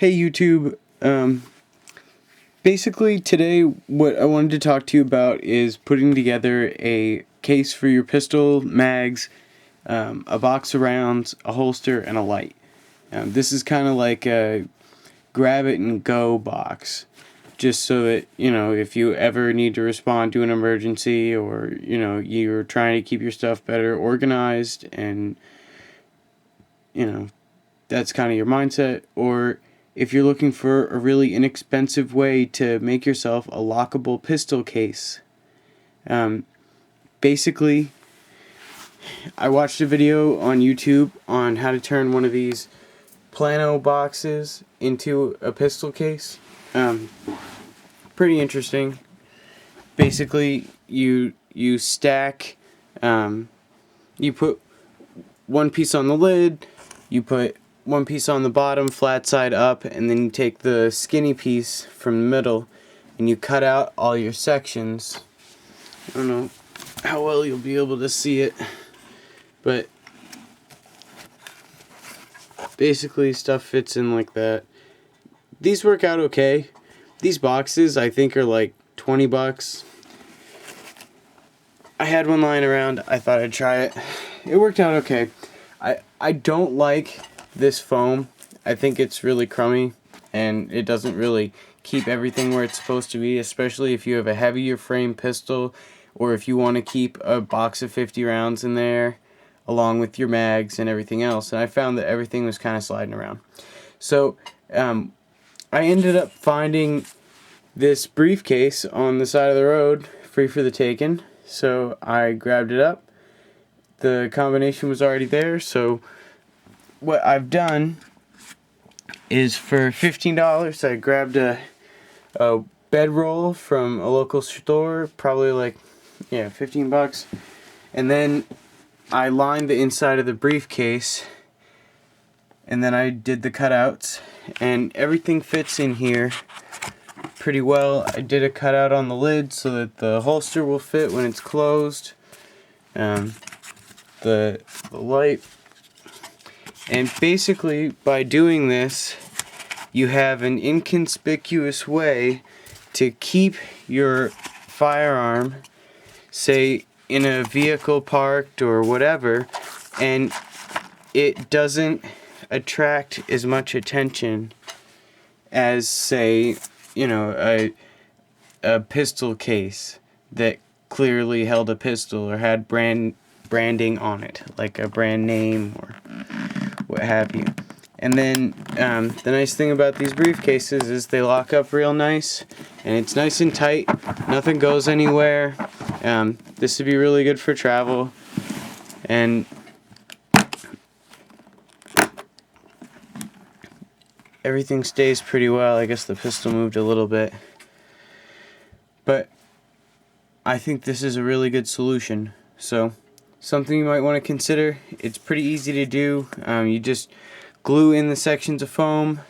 Hey YouTube, basically today what I wanted to talk to you about is putting together a case for your pistol, mags, a box of rounds, a holster, and a light. This is kind of like a grab it and go box, just so that, if you ever need to respond to an emergency, or, you're trying to keep your stuff better organized and, that's kind of your mindset, or if you're looking for a really inexpensive way to make yourself a lockable pistol case. Basically, I watched a video on YouTube on how to turn one of these plano boxes into a pistol case. Pretty interesting. Basically, you stack, you put one piece on the lid, you put one piece on the bottom, flat side up, and then you take the skinny piece from the middle and you cut out all your sections. I don't know how well you'll be able to see it, but basically stuff fits in like that. These work out okay. These boxes I think are like 20 bucks. I had one lying around. I thought I'd try it. It worked out okay. I don't like this foam. I think it's really crummy and it doesn't really keep everything where it's supposed to be, especially if you have a heavier frame pistol or if you want to keep a box of 50 rounds in there along with your mags and everything else. And I found that everything was kind of sliding around. So I ended up finding this briefcase on the side of the road, free for the taking. So I grabbed it up. The combination was already there, so what I've done is for $15 I grabbed a bedroll from a local store, probably like 15 bucks, and then I lined the inside of the briefcase, and then I did the cutouts, and everything fits in here pretty well. I did a cutout on the lid so that the holster will fit when it's closed, the light. And basically, by doing this, you have an inconspicuous way to keep your firearm, say, in a vehicle parked or whatever, and it doesn't attract as much attention as, say, a pistol case that clearly held a pistol or had branding on it, like a brand name or what have you. And then the nice thing about these briefcases is they lock up real nice, and it's nice and tight. Nothing goes anywhere. This would be really good for travel, and everything stays pretty well. I guess the pistol moved a little bit, but I think this is a really good solution. So something you might want to consider. It's pretty easy to do. You just glue in the sections of foam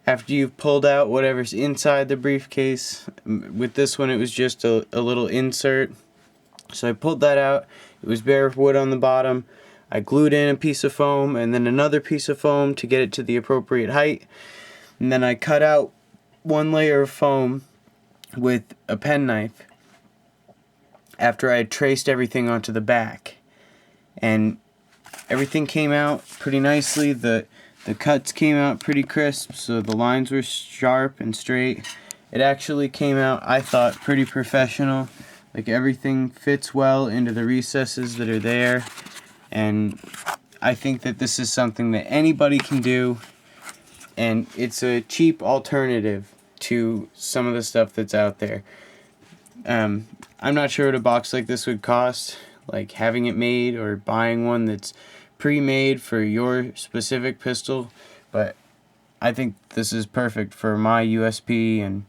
after you've pulled out whatever's inside the briefcase. With this one it was just a little insert. So I pulled that out. It was bare wood on the bottom. I glued in a piece of foam and then another piece of foam to get it to the appropriate height. And then I cut out one layer of foam with a penknife after I had traced everything onto the back, and everything came out pretty nicely. The cuts came out pretty crisp, so the lines were sharp and straight. It actually came out, I thought, pretty professional. Like, everything fits well into the recesses that are there, and I think that this is something that anybody can do, and it's a cheap alternative to some of the stuff that's out there. I'm not sure what a box like this would cost, like having it made or buying one that's pre-made for your specific pistol, but I think this is perfect for my USP, and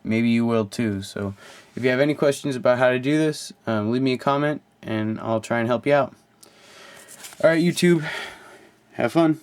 maybe you will too. So if you have any questions about how to do this, leave me a comment and I'll try and help you out. Alright YouTube, have fun.